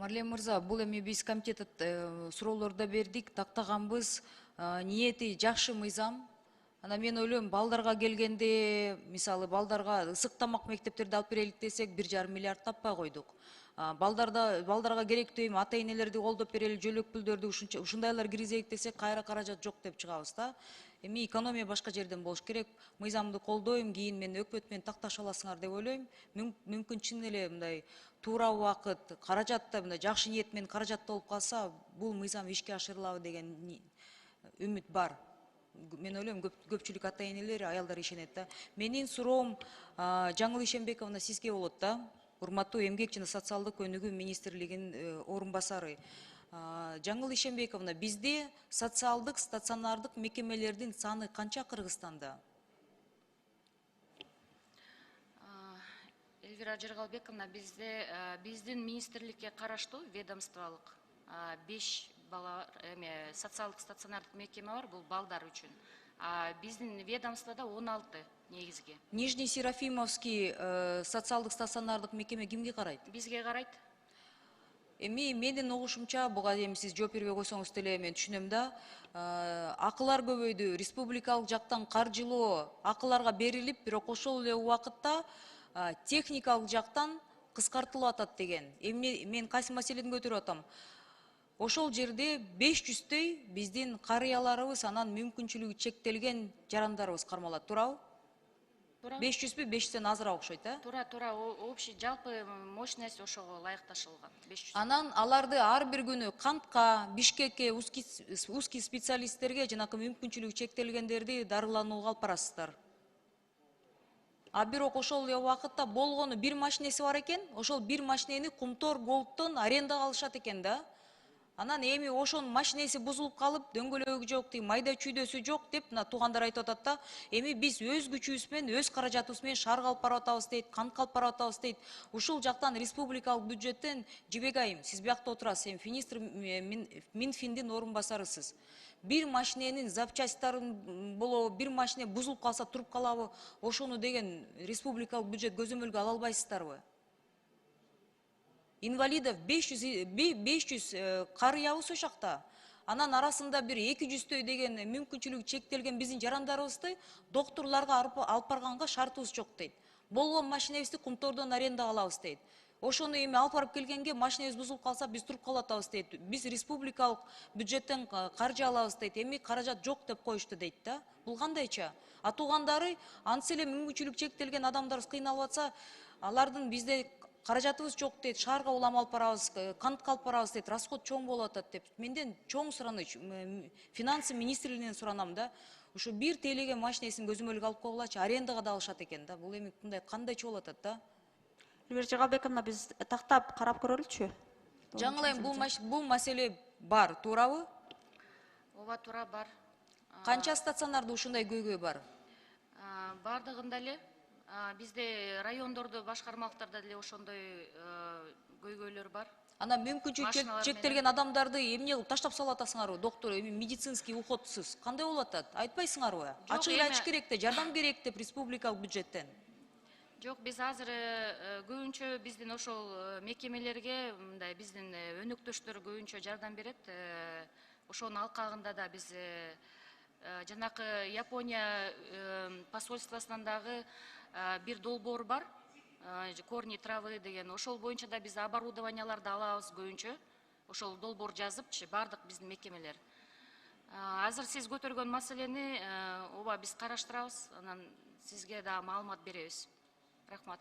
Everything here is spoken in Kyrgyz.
Марлен мырза, бул эми биз комитет суроолордо бердик, тактаганбыз, ниети жакшы мыйзам. Ана мен ойлойм, балдарга келгенде, мисалы балдарга ысык тамак мектептерди алып берелик десек, 1,5 миллиард таппай койдук. Балдарга керектүү эми ата энелерди колдоп берели, жөлөк пүлдөрдү ушундайлар киргизейик десек, кайра каражат жок деп чыгабыз да. Эми экономия башка жерден болуш керек. Мыйзамды колдойм, кийин мен өкмөт менен такташа аласыңар деп ойлойм. Мүмкүн чын эле мындай туура убакыт, каражатта мындай жакшы ниет менен каражатталып калса, бул мыйзам ишке ашырылабы деген үмүт бар. Мен ойлойм, көпчүлүк ата энелер, аялдар ишенет да. Менин суроом Жаңыл Ишенбековна сизге болот да. Урматтуу эмгек жана социалдык өнүгүү министрлигинин орун басары. Жаңыл Ишенбековна, бизде социалдык стационардык мекемелердин саны канча Кыргызстанда? Эльвира Жыргалбековна, биздин министрликке караштуу ведомстволук 5 бала социалдык стационардык мекеме бар, бул балдар үчүн. Биздин ведомствода 16 негизги. Нижний Серафимовский социалдык стационардык мекеме кимге карайт? Бизге карайт. Эми менин угушумча, буга эми сиз жооп бербей койсоңуз деле мен түшүнөм да. Акылар көбөйдү, республикалык жактан каржылоо акыларга берилип, бирок ошол эле убакытта техникалык жактан кыскартылып атат деген. Эми мен кайсы маселени көтөрүп атам? Ошол жерде 500-төй биздин карыяларыбыз, анан мүмкүнчүлүгү чектелген жарандарыбыз кармалат, туурабы? 500бү, 500дөн азыраак окшойт, а? Туура, общий жалпы мощность ошого ылайыкташылган. 500. Анан аларды ар бир күнү кантка, Бишкекке, узкий специалисттерге, жанакы мүмкүнчүлүгү чектелгендерди дарыланууга алып барасыздар. Бирок ошол эле убакытта болгону бир машинеси бар экен, ошол бир машинени Кумтор Голдтон арендага алышат экен да. Анан эми ошонун машинеси бузулуп калып, дөңгөлөгү жок, майда чүйдөсү жок деп туугандар айтып атат да. Эми биз өз күчүбүз менен, өз каражатыбыз менен шаарга алып барып атабыз дейт, кантка алып барып атабыз дейт. Ушул жактан республикалык бюджеттен Жибек айым, сиз биякта отурасыз, эми Минфиндин орун басарысыз. Бир машиненин запчастьтарын болобу, бир машине бузулуп калса туруп калабы, ошону деген республикалык бюджет көзөмөлгө ала албайсыздарбы? Инвалидов 500 карыябыз ошол жакта. Анан арасында бир 200-төй деген мүмкүнчүлүгү чектелген биздин жарандарыбызды докторлорго алып барганга шартыбыз жок дейт. Болгон машинебизди Кумтордон арендага алабыз дейт. Ошону эми алып барып келгенге машинебиз бузулуп калса биз туруп калып атабыз дейт. Биз республикалык бюджеттен каржы алабыз дейт. Эми каражат жок деп коюшту дейт да. Бул кандайча? Туугандары антсе эле мүмкүнчүлүгү чектелген адамдарыбыз кыйналып атса, алардын бизде каражатыбыз жок дейт, шаарга улам алып барабыз, кантка алып барабыз дейт, расход чоң болуп атат деп. Менден чоң сураныч, финансы министрлигинен суранам да. Ушу бир тейлеген машинесин көзөмөлгө алып койгулачы, арендага да алышат экен да. Бул эми кандайча болуп атат да? Эльвира Жыргалбековна, биз тактап карап көрөлүчү. Жаңыл айым, бул маселе бар, туурабы? Ооба, туура, бар. Канча стационарда ушундай көйгөй бар? Бардыгында эле бизде райондордо, башкармалыктарда деле ошондой көйгөйлөр бар. Ана мүмкүнчүлүгү чектелген адамдарды эмне кылып таштап салып атасыңарбы? Доктор, эми медицинский уходсуз кандай болуп атат? Айтпайсыңарбы? Ачык эле айтыш керек да, жардам керек деп республикалык бюджеттен. Жок, биз азыр көбүнчө биздин ошол мекемелерге мындай биздин өнөктөштөр көбүнчө жардам берет. Ошонун алкагында да биз жанакы Япония посольствосунан дагы бир долбоор бар, корни травы деген. Ошол боюнча да биз оборудованияларды алабыз көбүнчө. Ошол долбоор жазыпчы бардык биздин мекемелер. Азыр сиз көтөргөн маселени ооба биз караштырабыз, анан сизге да маалымат беребиз. Рахмат.